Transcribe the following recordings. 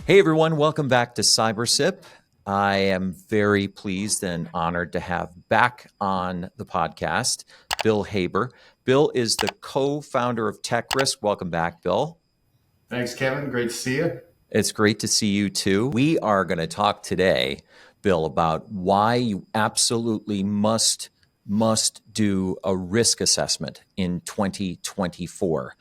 Hey everyone, welcome back to CyberSip. I am very pleased and honored to have back on the podcast Bill Haber. Bill is the co-founder of TEKRiSQ. Welcome back, Bill. Thanks, Kevin. Great to see you. It's great to see you too. We are going to talk today, Bill, about why you absolutely must do a risk assessment in 2024.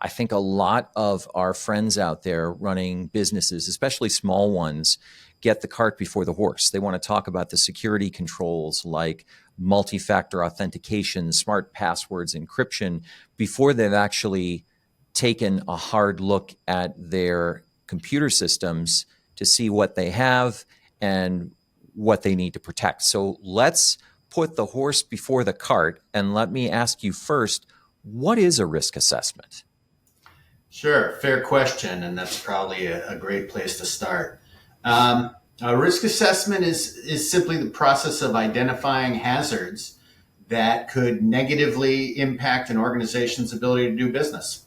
I think a lot of our friends out there running businesses, especially small ones, get the cart before the horse. They want to talk about the security controls like multi-factor authentication, smart passwords, encryption, before they've actually taken a hard look at their computer systems to see what they have and what they need to protect. So let's put the horse before the cart, and let me ask you first, what is a risk assessment? Sure, fair question, and that's probably a great place to start. A risk assessment is simply the process of identifying hazards that could negatively impact an organization's ability to do business.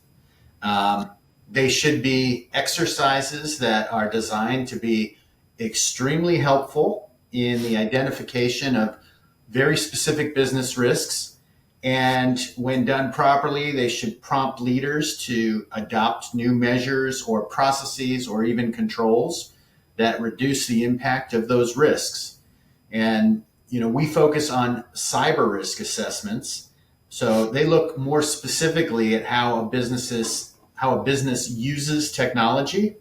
They should be exercises that are designed to be extremely helpful in the identification of very specific business risks. And when done properly, they should prompt leaders to adopt new measures or processes or even controls that reduce the impact of those risks. And, we focus on cyber risk assessments. So they look more specifically at how a business uses technology,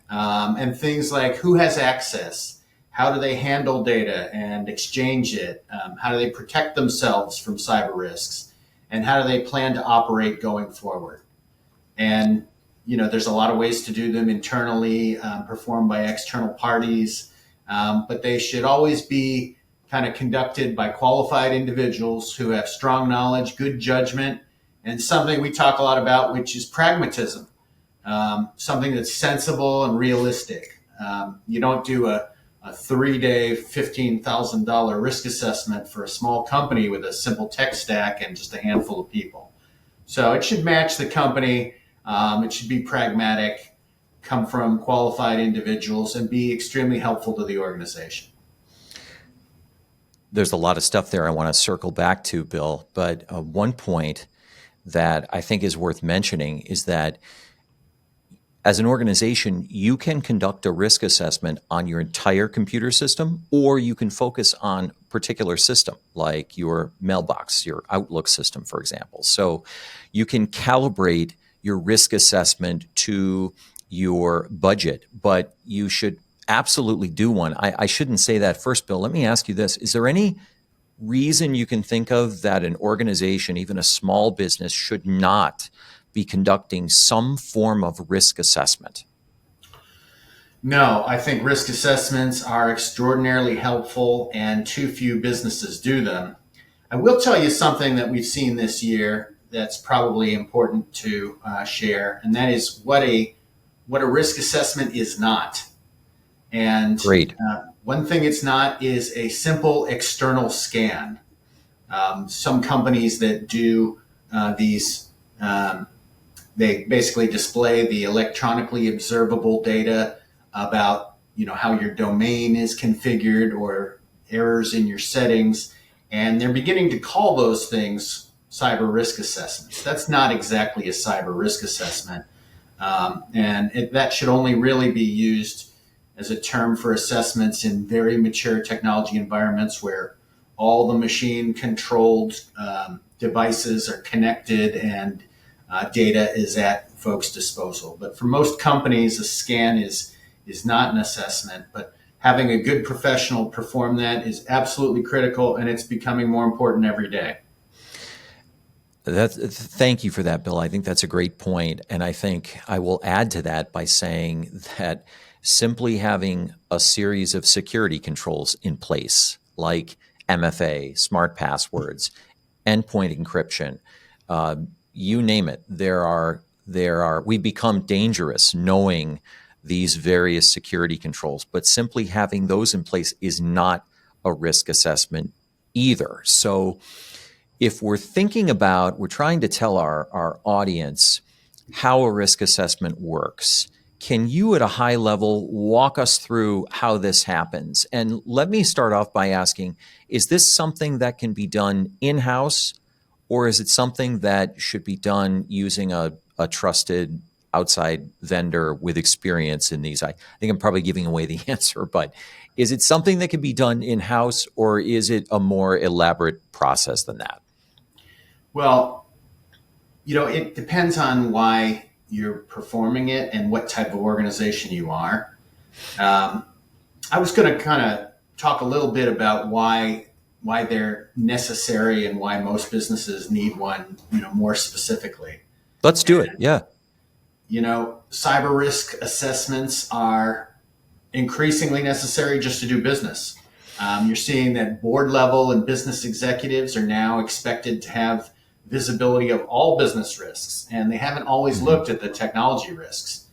and things like who has access, how do they handle data and exchange it, how do they protect themselves from cyber risks, and how do they plan to operate going forward. And there's a lot of ways to do them internally, performed by external parties, but they should always be kind of conducted by qualified individuals who have strong knowledge, good judgment, and something we talk a lot about, which is pragmatism, something that's sensible and realistic. You don't do a 3-day, $15,000 risk assessment for a small company with a simple tech stack and just a handful of people. So it should match the company. It should be pragmatic, come from qualified individuals, and be extremely helpful to the organization. There's a lot of stuff there I want to circle back to, Bill, but one point that I think is worth mentioning is that as an organization, you can conduct a risk assessment on your entire computer system, or you can focus on a particular system, like your mailbox, your Outlook system, for example. So you can calibrate your risk assessment to your budget, but you should absolutely do one. I shouldn't say that first, Bill. Let me ask you this. Is there any reason you can think of that an organization, even a small business, should not be conducting some form of risk assessment? No, I think risk assessments are extraordinarily helpful, and too few businesses do them. I will tell you something that we've seen this year that's probably important to share, and that is what a risk assessment is not. And Great. one thing it's not is a simple external scan. Some companies that do these, they basically display the electronically observable data about how your domain is configured or errors in your settings, and they're beginning to call those things cyber risk assessments. That's not exactly a cyber risk assessment, that should only really be used as a term for assessments in very mature technology environments where all the machine controlled devices are connected and data is at folks' disposal. But for most companies, a scan is not an assessment, but having a good professional perform that is absolutely critical, and it's becoming more important every day. Thank you for that, Bill. I think that's a great point. And I think I will add to that by saying that simply having a series of security controls in place, like MFA, smart passwords, endpoint encryption, you name it, we become dangerous knowing these various security controls, but simply having those in place is not a risk assessment either. So if we're trying to tell our audience how a risk assessment works, Can you, at a high level, walk us through how this happens? And let me start off by asking, is this something that can be done in-house, or is it something that should be done using a trusted outside vendor with experience in these? I think I'm probably giving away the answer, but is it something that can be done in-house, or is it a more elaborate process than that? Well, it depends on why you're performing it and what type of organization you are. Um, I was going to kind of talk a little bit about why they're necessary and why most businesses need one, more specifically. Let's do it. Yeah. Cyber risk assessments are increasingly necessary just to do business. You're seeing that board level and business executives are now expected to have visibility of all business risks, and they haven't always looked at the technology risks.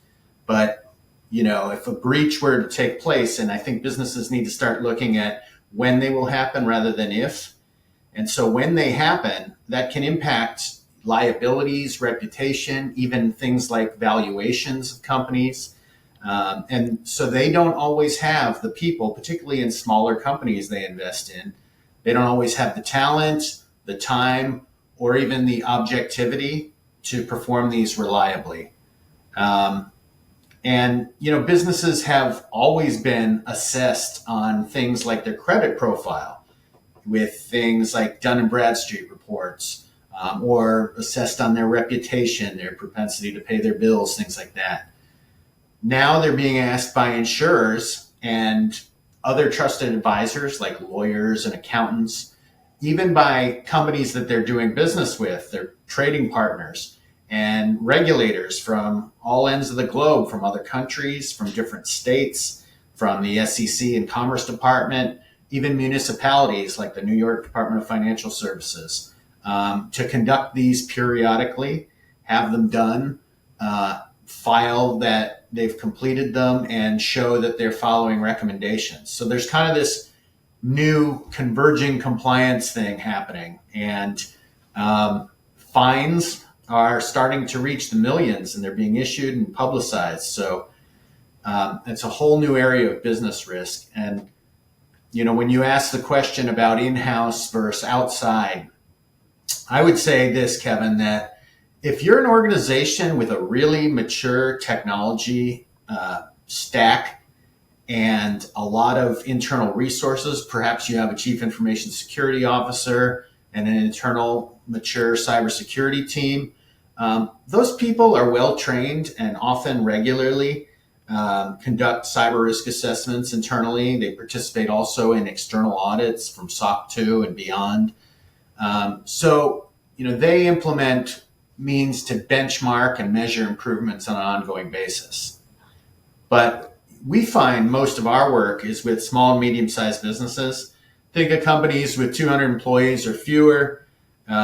But, if a breach were to take place, and I think businesses need to start looking at when they will happen rather than if. And so when they happen, that can impact liabilities, reputation, even things like valuations of companies. And so they don't always have the people, particularly in smaller companies they invest in. They don't always have the talent, the time, or even the objectivity to perform these reliably. Businesses have always been assessed on things like their credit profile, with things like Dun& and Bradstreet reports, or assessed on their reputation, their propensity to pay their bills, things like that. Now they're being asked by insurers and other trusted advisors like lawyers and accountants, even by companies that they're doing business with, their trading partners, and regulators from all ends of the globe, from other countries, from different states, from the SEC and Commerce Department, even municipalities like the New York Department of Financial Services, to conduct these periodically, have them done, file that they've completed them, and show that they're following recommendations. So there's kind of this new converging compliance thing happening, and fines are starting to reach the millions, and they're being issued and publicized. So it's a whole new area of business risk. And when you ask the question about in-house versus outside, I would say this, Kevin, that if you're an organization with a really mature technology stack and a lot of internal resources, perhaps you have a chief information security officer and an internal mature cybersecurity team, those people are well trained and often regularly conduct cyber risk assessments internally. They participate also in external audits from SOC 2 and beyond. They implement means to benchmark and measure improvements on an ongoing basis. But we find most of our work is with small and medium-sized businesses. Think of companies with 200 employees or fewer, they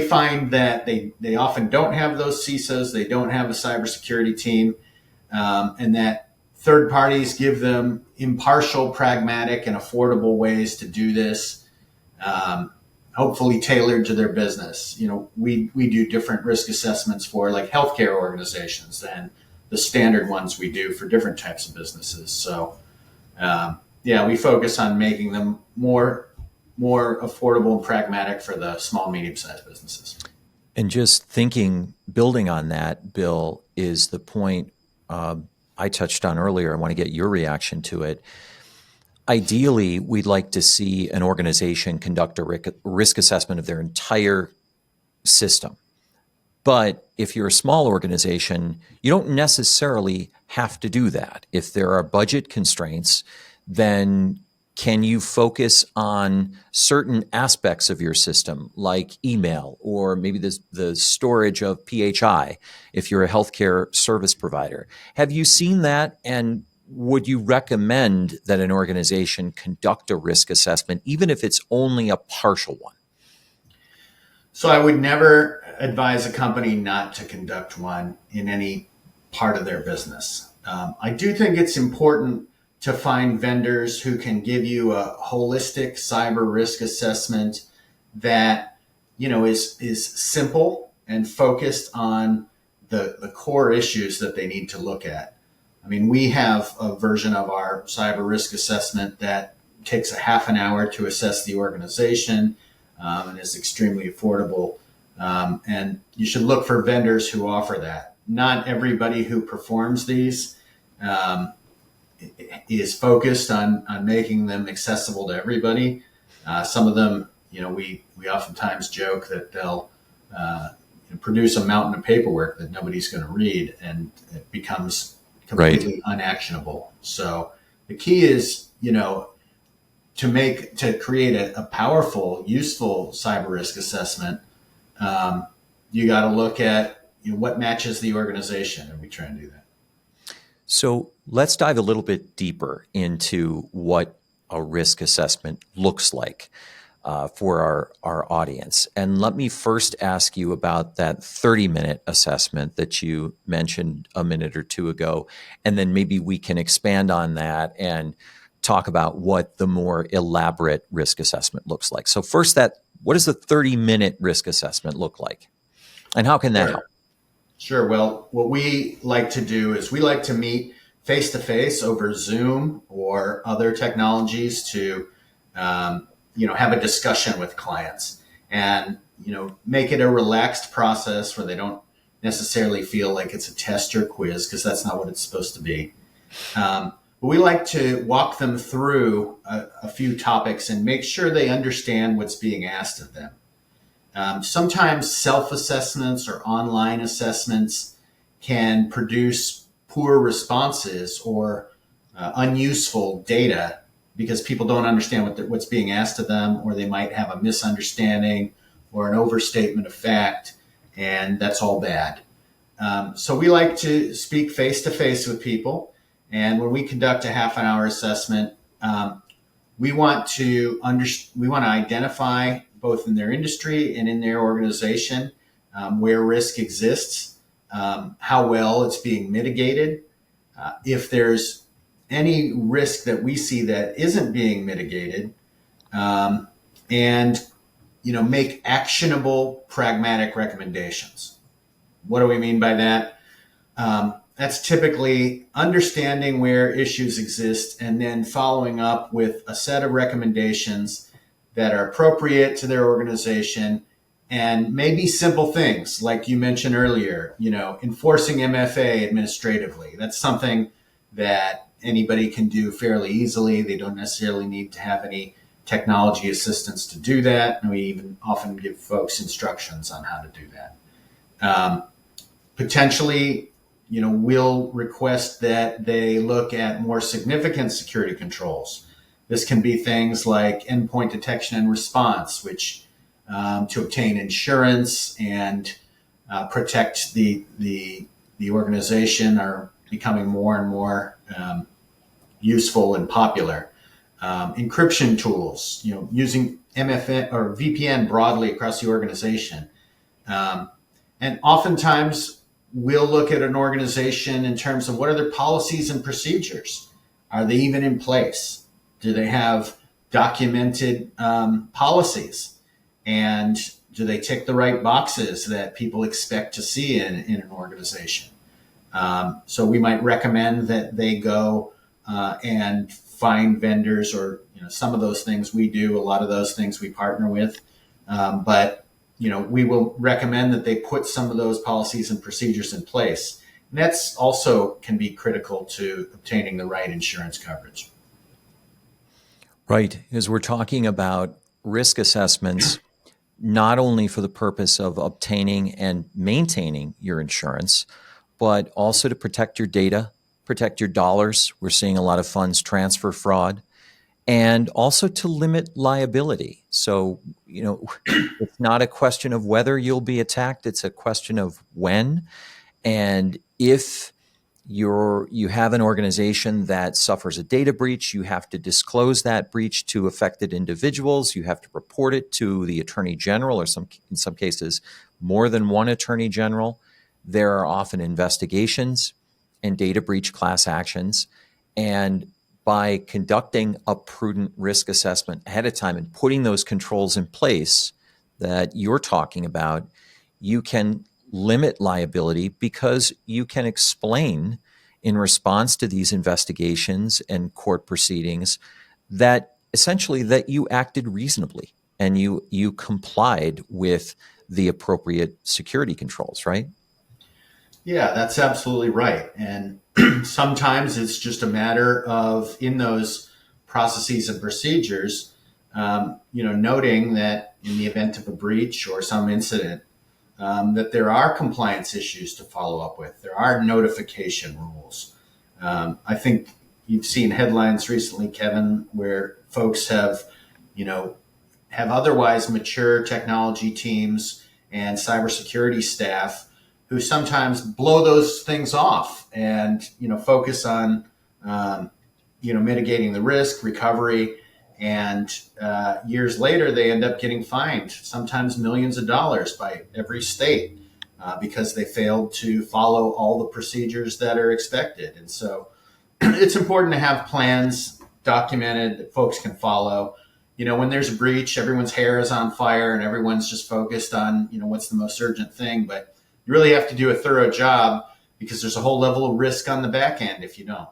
find that they often don't have those CISOs, they don't have a cybersecurity team, and that third parties give them impartial, pragmatic, and affordable ways to do this, hopefully tailored to their business. We do different risk assessments for like healthcare organizations than the standard ones we do for different types of businesses. So, we focus on making them more affordable and pragmatic for the small, medium-sized businesses. And just thinking, building on that, Bill, is the point I touched on earlier. I want to get your reaction to it. Ideally, we'd like to see an organization conduct a risk assessment of their entire system. But if you're a small organization, you don't necessarily have to do that. If there are budget constraints, then can you focus on certain aspects of your system, like email, or maybe the storage of PHI, if you're a healthcare service provider? Have you seen that? And would you recommend that an organization conduct a risk assessment, even if it's only a partial one? So I would never advise a company not to conduct one in any part of their business. I do think it's important to find vendors who can give you a holistic cyber risk assessment that is simple and focused on the core issues that they need to look at. I mean, we have a version of our cyber risk assessment that takes a half an hour to assess the organization, and is extremely affordable. And you should look for vendors who offer that. Not everybody who performs these is focused on making them accessible to everybody. Some of them, we oftentimes joke that they'll produce a mountain of paperwork that nobody's going to read, and it becomes completely unactionable. So the key is, to create a powerful, useful cyber risk assessment. You got to look at what matches the organization, and we try and do that. So let's dive a little bit deeper into what a risk assessment looks like for our audience. And let me first ask you about that 30-minute assessment that you mentioned a minute or two ago, and then maybe we can expand on that and talk about what the more elaborate risk assessment looks like. So first, what does the 30-minute risk assessment look like, and how can that help? Sure. Well, what we like to do is we like to meet face to face over Zoom or other technologies to, have a discussion with clients, and, make it a relaxed process where they don't necessarily feel like it's a test or quiz, because that's not what it's supposed to be. But we like to walk them through a few topics and make sure they understand what's being asked of them. Sometimes self-assessments or online assessments can produce poor responses or unuseful data because people don't understand what's being asked of them, or they might have a misunderstanding or an overstatement of fact, and that's all bad. So we like to speak face-to-face with people, and when we conduct a half an hour assessment, we want to identify both in their industry and in their organization where risk exists, how well it's being mitigated, if there's any risk that we see that isn't being mitigated, and make actionable, pragmatic recommendations. What do we mean by that? That's typically understanding where issues exist and then following up with a set of recommendations that are appropriate to their organization, and maybe simple things like you mentioned earlier, enforcing MFA administratively. That's something that anybody can do fairly easily. They don't necessarily need to have any technology assistance to do that. And we even often give folks instructions on how to do that. Potentially, we'll request that they look at more significant security controls. This can be things like endpoint detection and response, which to obtain insurance and protect the organization are becoming more and more useful and popular. Encryption tools, using MFN or VPN broadly across the organization. And oftentimes we'll look at an organization in terms of what are their policies and procedures. Are they even in place? Do they have documented policies? And do they tick the right boxes that people expect to see in an organization? So we might recommend that they go and find vendors, or some of those things we do, a lot of those things we partner with. But we will recommend that they put some of those policies and procedures in place. And that's also can be critical to obtaining the right insurance coverage. Right, as we're talking about risk assessments, not only for the purpose of obtaining and maintaining your insurance, but also to protect your data, protect your dollars. We're seeing a lot of funds transfer fraud, and also to limit liability. So, it's not a question of whether you'll be attacked, it's a question of when. And if you have an organization that suffers a data breach, you have to disclose that breach to affected individuals. You have to report it to the attorney general, or in some cases, more than one attorney general. There are often investigations and data breach class actions. And by conducting a prudent risk assessment ahead of time and putting those controls in place that you're talking about, you can limit liability because you can explain in response to these investigations and court proceedings that essentially that you acted reasonably and you complied with the appropriate security controls, right? Yeah, that's absolutely right. And sometimes it's just a matter of in those processes and procedures, noting that in the event of a breach or some incident, that there are compliance issues to follow up with. There are notification rules. I think you've seen headlines recently, Kevin, where folks have otherwise mature technology teams and cybersecurity staff who sometimes blow those things off and focus on mitigating the risk, recovery, and years later they end up getting fined, sometimes millions of dollars by every state because they failed to follow all the procedures that are expected. And so it's important to have plans documented that folks can follow. When there's a breach, everyone's hair is on fire and everyone's just focused on, what's the most urgent thing. But you really have to do a thorough job because there's a whole level of risk on the back end if you don't.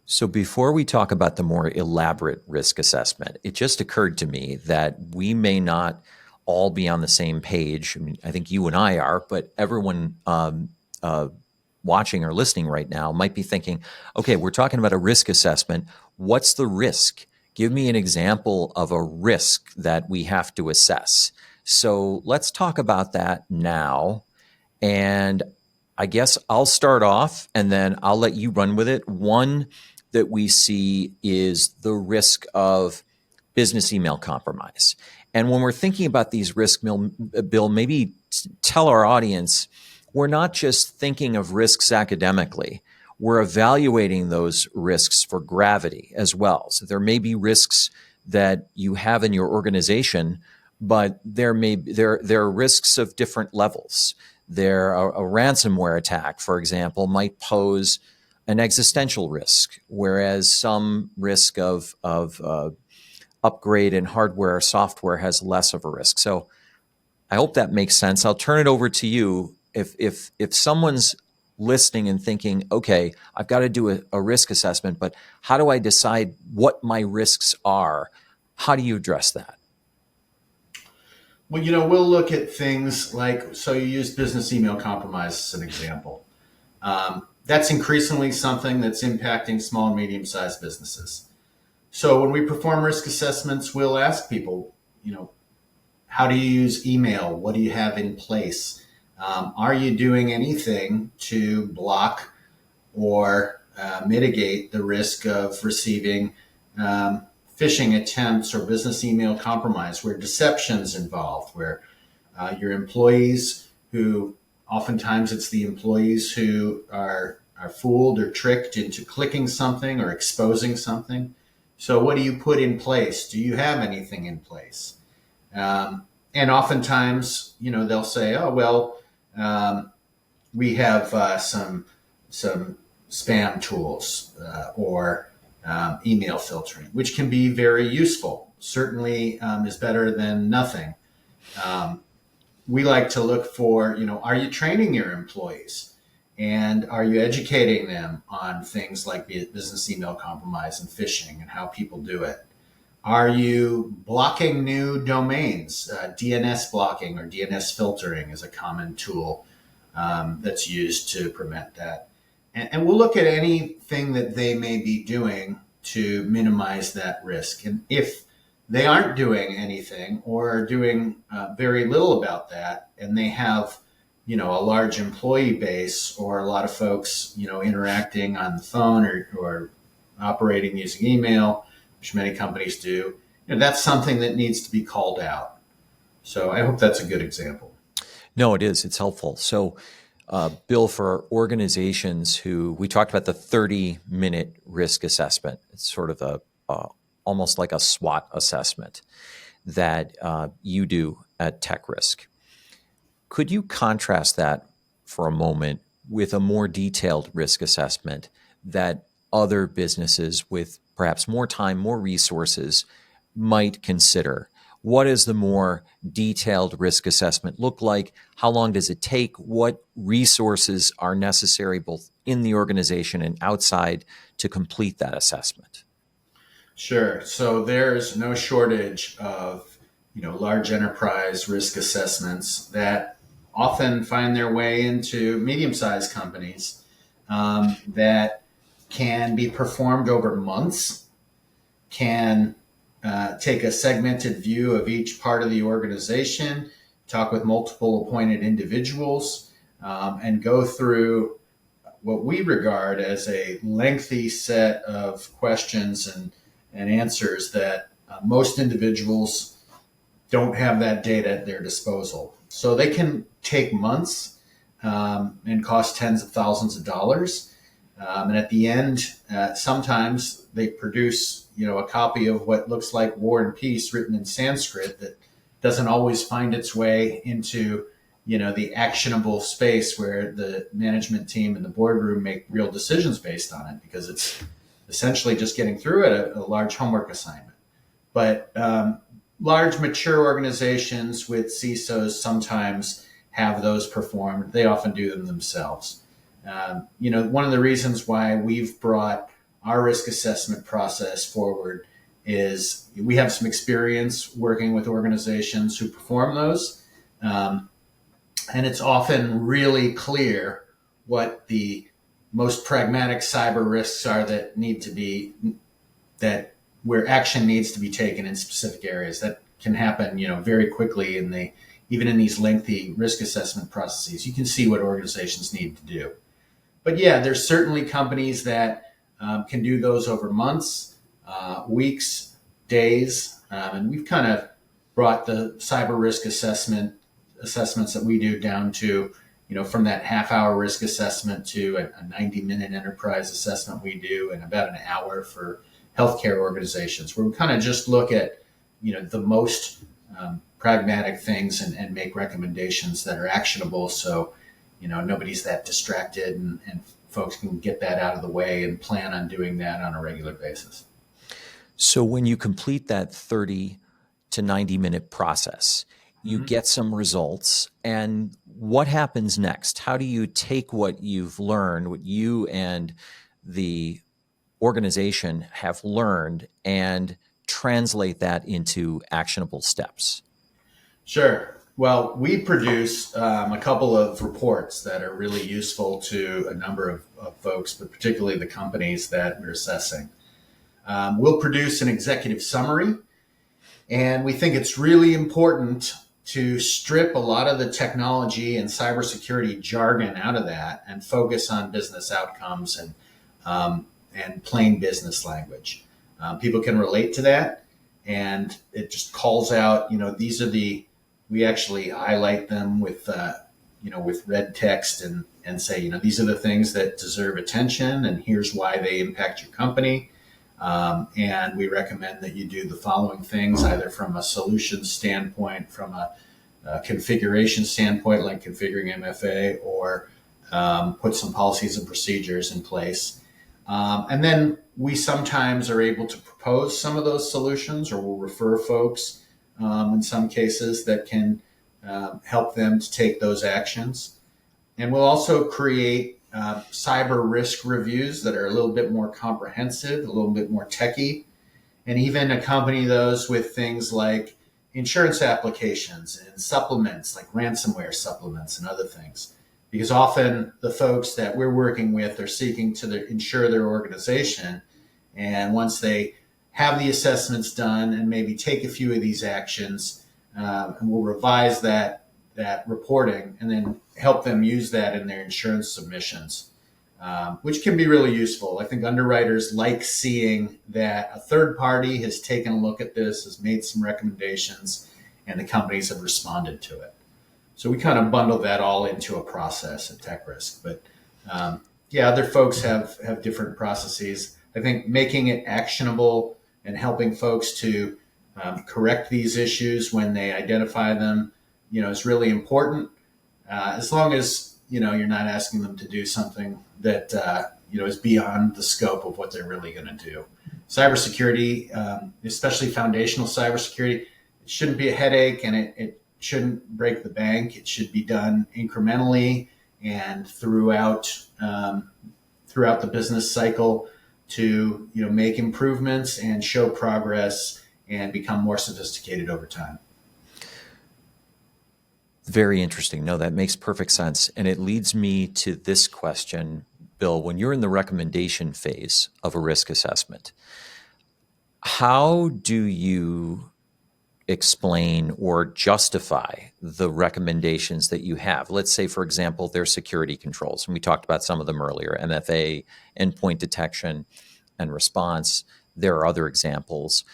So before we talk about the more elaborate risk assessment, it just occurred to me that we may not all be on the same page. I mean, I think you and I are, but everyone watching or listening right now might be thinking, okay, we're talking about a risk assessment. What's the risk? Give me an example of a risk that we have to assess. So let's talk about that now. And I guess I'll start off and then I'll let you run with it. One that we see is the risk of business email compromise. And when we're thinking about these risks, Bill, maybe tell our audience, we're not just thinking of risks academically. We're evaluating those risks for gravity as well. So there may be risks that you have in your organization, but there are risks of different levels. A ransomware attack, for example, might pose an existential risk, whereas some risk of upgrade in hardware or software has less of a risk. So I hope that makes sense. I'll turn it over to you. If someone's listening and thinking, okay, I've got to do a risk assessment, but how do I decide what my risks are? How do you address that? Well, we'll look at things like, so you use business email compromise as an example. That's increasingly something that's impacting small and medium-sized businesses. So when we perform risk assessments, we'll ask people, how do you use email? What do you have in place? Are you doing anything to block or mitigate the risk of receiving phishing attempts or business email compromise where deception's involved, where your employees who oftentimes it's the employees who are fooled or tricked into clicking something or exposing something. So what do you put in place? Do you have anything in place? And oftentimes, they'll say, oh, well, we have some spam tools or email filtering, which can be very useful. Certainly is better than nothing. We like to look for, are you training your employees? And are you educating them on things like business email compromise and phishing and how people do it? Are you blocking new domains? DNS blocking or DNS filtering is a common tool that's used to prevent that. And we'll look at anything that they may be doing to minimize that risk. And if they aren't doing anything or are doing very little about that, and they have, a large employee base or a lot of folks, interacting on the phone or operating using email, which many companies do, that's something that needs to be called out. So I hope that's a good example. No, it is. It's helpful. So, Bill, for organizations who we talked about the 30-minute risk assessment, it's sort of almost like a SWOT assessment that you do at TEKRiSQ. Could you contrast that for a moment with a more detailed risk assessment that other businesses with perhaps more time, more resources might consider? What does the more detailed risk assessment look like? How long does it take? What resources are necessary both in the organization and outside to complete that assessment? Sure. So there's no shortage of, large enterprise risk assessments that often find their way into medium-sized companies that can be performed over months, can take a segmented view of each part of the organization, talk with multiple appointed individuals, and go through what we regard as a lengthy set of questions and answers that most individuals don't have that data at their disposal. So they can take months and cost tens of thousands of dollars. And at the end, sometimes they produce, a copy of what looks like War and Peace written in Sanskrit that doesn't always find its way into, the actionable space where the management team and the boardroom make real decisions based on it, because it's essentially just getting through a large homework assignment. But large, mature organizations with CISOs sometimes have those performed. They often do them themselves. One of the reasons why we've brought our risk assessment process forward is we have some experience working with organizations who perform those. And it's often really clear what the most pragmatic cyber risks are that where action needs to be taken in specific areas. That can happen, very quickly even in these lengthy risk assessment processes. You can see what organizations need to do. But yeah, there's certainly companies that can do those over months, weeks, days, and we've kind of brought the cyber risk assessments that we do down to, from that half-hour risk assessment to a 90-minute enterprise assessment we do, and about an hour for healthcare organizations, where we kind of just look at, the most pragmatic things and make recommendations that are actionable. So, nobody's that distracted, and folks can get that out of the way and plan on doing that on a regular basis. So when you complete that 30 to 90-minute process, you get some results. And what happens next? How do you take what you've learned, what you and the organization have learned, and translate that into actionable steps? Sure. Well, we produce a couple of reports that are really useful to a number of folks, but particularly the companies that we're assessing. We'll produce an executive summary, and we think it's really important to strip a lot of the technology and cybersecurity jargon out of that and focus on business outcomes and plain business language. People can relate to that, and it just calls out, we actually highlight them with red text and say, these are the things that deserve attention, and here's why they impact your company. And we recommend that you do the following things, either from a solution standpoint, from a configuration standpoint, like configuring MFA, or put some policies and procedures in place. And then we sometimes are able to propose some of those solutions, or we'll refer folks in some cases that can help them to take those actions. And we'll also create cyber risk reviews that are a little bit more comprehensive, a little bit more techy, and even accompany those with things like insurance applications and supplements, like ransomware supplements and other things. Because often the folks that we're working with are seeking to insure their organization. And once they have the assessments done and maybe take a few of these actions, and we'll revise that reporting and then help them use that in their insurance submissions, which can be really useful. I think underwriters like seeing that a third party has taken a look at this, has made some recommendations, and the companies have responded to it. So we kind of bundle that all into a process at TEKRiSQ. But other folks have different processes. I think making it actionable and helping folks to correct these issues when they identify them, is really important. As long as, you're not asking them to do something that, is beyond the scope of what they're really going to do. Cybersecurity, especially foundational cybersecurity, it shouldn't be a headache, and it shouldn't break the bank. It should be done incrementally and throughout the business cycle to make improvements and show progress and become more sophisticated over time. Very interesting. No, that makes perfect sense. And it leads me to this question, Bill. When you're in the recommendation phase of a risk assessment, how do you explain or justify the recommendations that you have? Let's say, for example, there's security controls, and we talked about some of them earlier: MFA, endpoint detection and response. There are other examples.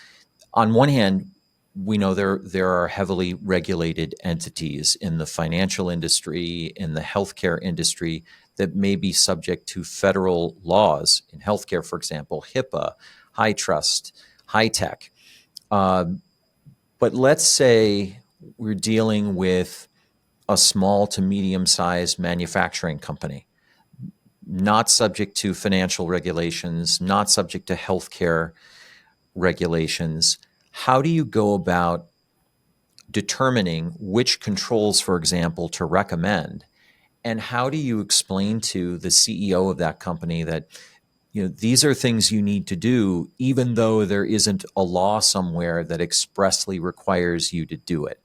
On one hand, we know there are heavily regulated entities in the financial industry, in the healthcare industry, that may be subject to federal laws in healthcare, for example, HIPAA, high trust, high tech. But let's say we're dealing with a small to medium-sized manufacturing company, not subject to financial regulations, not subject to healthcare regulations. How do you go about determining which controls, for example, to recommend? And how do you explain to the CEO of that company that these are things you need to do, even though there isn't a law somewhere that expressly requires you to do it?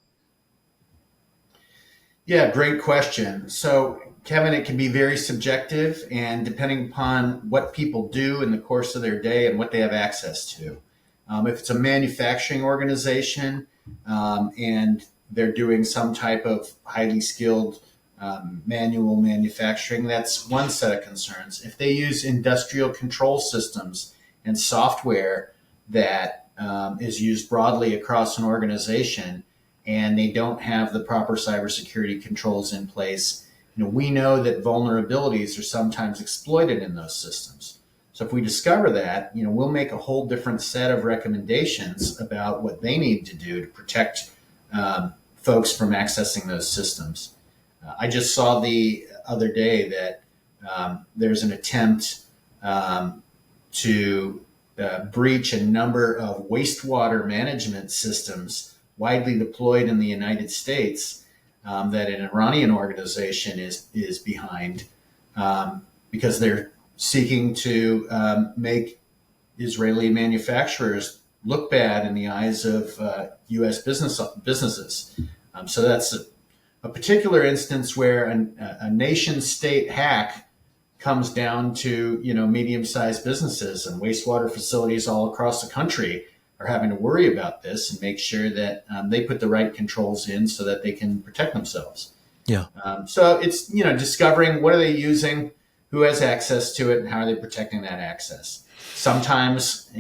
Yeah, great question. So, Kevin, it can be very subjective, and depending upon what people do in the course of their day and what they have access to. If it's a manufacturing organization and they're doing some type of highly skilled manual manufacturing, that's one set of concerns. If they use industrial control systems and software that is used broadly across an organization, and they don't have the proper cybersecurity controls in place, we know that vulnerabilities are sometimes exploited in those systems. So if we discover that, we'll make a whole different set of recommendations about what they need to do to protect folks from accessing those systems. I just saw the other day that there's an attempt to breach a number of wastewater management systems widely deployed in the United States that an Iranian organization is behind because they're seeking to make Israeli manufacturers look bad in the eyes of U.S. businesses. So that's a particular instance where a nation state hack comes down to medium-sized businesses, and wastewater facilities all across the country are having to worry about this and make sure that they put the right controls in so that they can protect themselves. Yeah. So it's discovering what are they using, who has access to it, and how are they protecting that access. Sometimes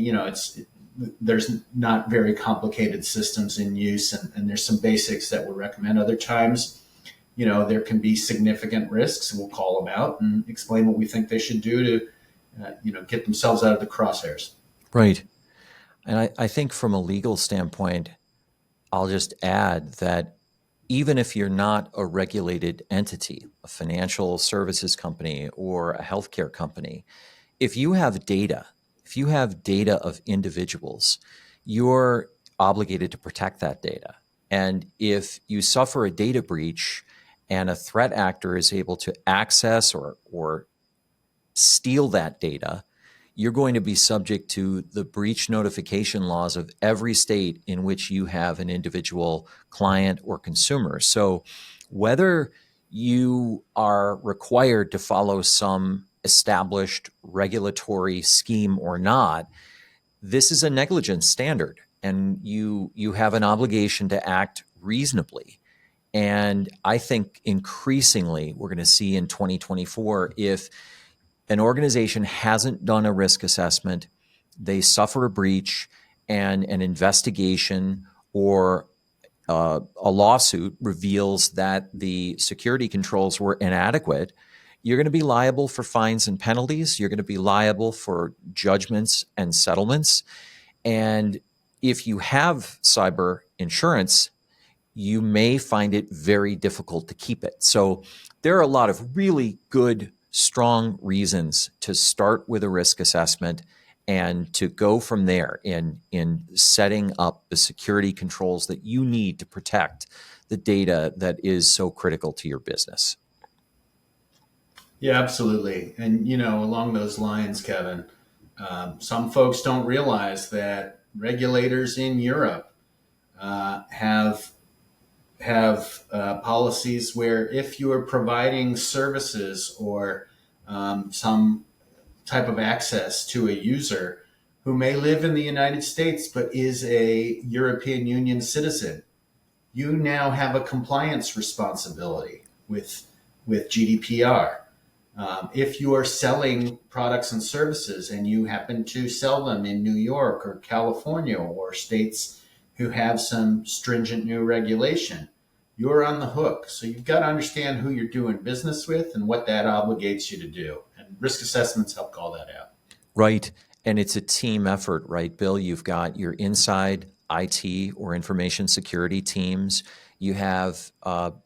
there's not very complicated systems in use, and there's some basics that we'll recommend. Other times, there can be significant risks, and we'll call them out and explain what we think they should do to get themselves out of the crosshairs. Right. And I think from a legal standpoint, I'll just add that even if you're not a regulated entity, a financial services company or a healthcare company, if you have data of individuals, you're obligated to protect that data. And if you suffer a data breach and a threat actor is able to access or steal that data, you're going to be subject to the breach notification laws of every state in which you have an individual client or consumer. So whether you are required to follow some established regulatory scheme or not, this is a negligence standard, and you have an obligation to act reasonably. And I think increasingly we're going to see in 2024, if an organization hasn't done a risk assessment, they suffer a breach, and an investigation or a lawsuit reveals that the security controls were inadequate, you're going to be liable for fines and penalties. You're going to be liable for judgments and settlements. And if you have cyber insurance, you may find it very difficult to keep it. So there are a lot of really good, strong reasons to start with a risk assessment and to go from there in setting up the security controls that you need to protect the data that is so critical to your business. Yeah, absolutely. And, along those lines, Kevin, some folks don't realize that regulators in Europe have policies where if you are providing services or some type of access to a user who may live in the United States but is a European Union citizen, you now have a compliance responsibility with GDPR. If you are selling products and services and you happen to sell them in New York or California or states who have some stringent new regulation, you're on the hook. So you've got to understand who you're doing business with and what that obligates you to do. And risk assessments help call that out. Right. And it's a team effort, right, Bill? You've got your inside IT or information security teams. You have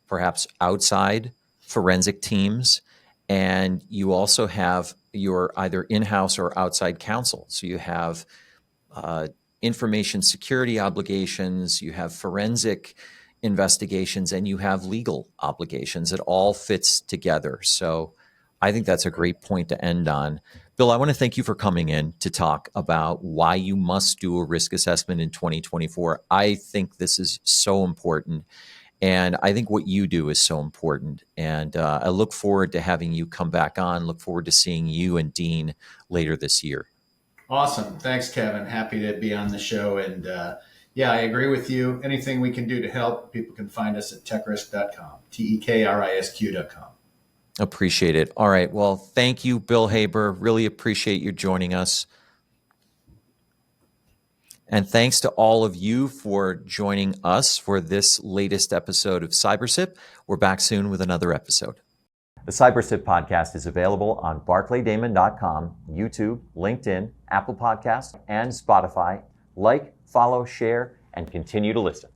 perhaps outside forensic teams. And you also have your either in-house or outside counsel. So you have information security obligations, you have forensic investigations, and you have legal obligations. It all fits together. So I think that's a great point to end on. Bill, I want to thank you for coming in to talk about why you must do a risk assessment in 2024. I think this is so important. And I think what you do is so important. And I look forward to having you come back on. Look forward to seeing you and Dean later this year. Awesome. Thanks, Kevin. Happy to be on the show. And yeah, I agree with you. Anything we can do to help, people can find us at TEKRiSQ.com, TEKRiSQ.com. Appreciate it. All right. Well, thank you, Bill Haber. Really appreciate you joining us. And thanks to all of you for joining us for this latest episode of CyberSip. We're back soon with another episode. The CyberSip podcast is available on barclaydamon.com, YouTube, LinkedIn, Apple Podcasts, and Spotify. Like, follow, share, and continue to listen.